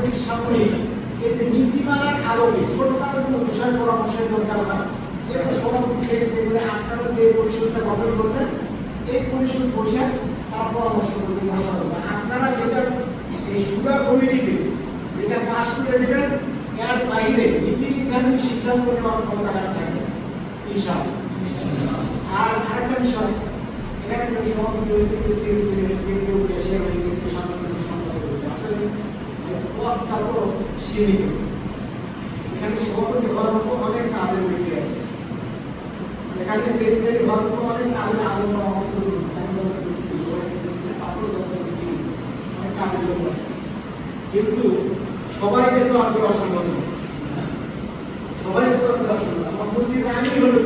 সাংগঠনিক সাময়িক এই যে নীতিমালার আলোকে ছোটখাটো কোনো বিষয় পরামর্শের দরকার হয়, এতে সভাপতি সেক্রেটারি আপনারা যে পরিষদটা গঠন করবেন এই পরিষদ বসে তার পরামর্শ করতে বসা হবে। আপনারা যেটা এই সুরা কমিটিতে যেটা পাশ করে দেবেন এর বাইরে নীতি নির্ধারণী সিদ্ধান্ত নেওয়ার ক্ষমতা থাকবে ইনশাআল্লাহ। আর আরেকটা বিষয়, এখানে সভাপতি হয়েছে, সেক্রেটারি হয়েছে, কেউ ক্যাশিয়ার হয়েছে, কেউ সাংগঠনিক সম্পাদক হয়েছে। আসলে পদটা তো সীমিত, এখানে সভাপতি হওয়ার মতো অনেক কাজের ব্যক্তি আছে, এখানে সেক্রেটারি হওয়ার মতো অনেক কাজের আলোচনা অবস্থা অনেক কাজের লোক আছে, কিন্তু সবাইকে তো আর দেওয়া সম্ভব নয়, সবাইকে তো আর দেওয়া সম্ভব। আমার মন্দির আমি হলো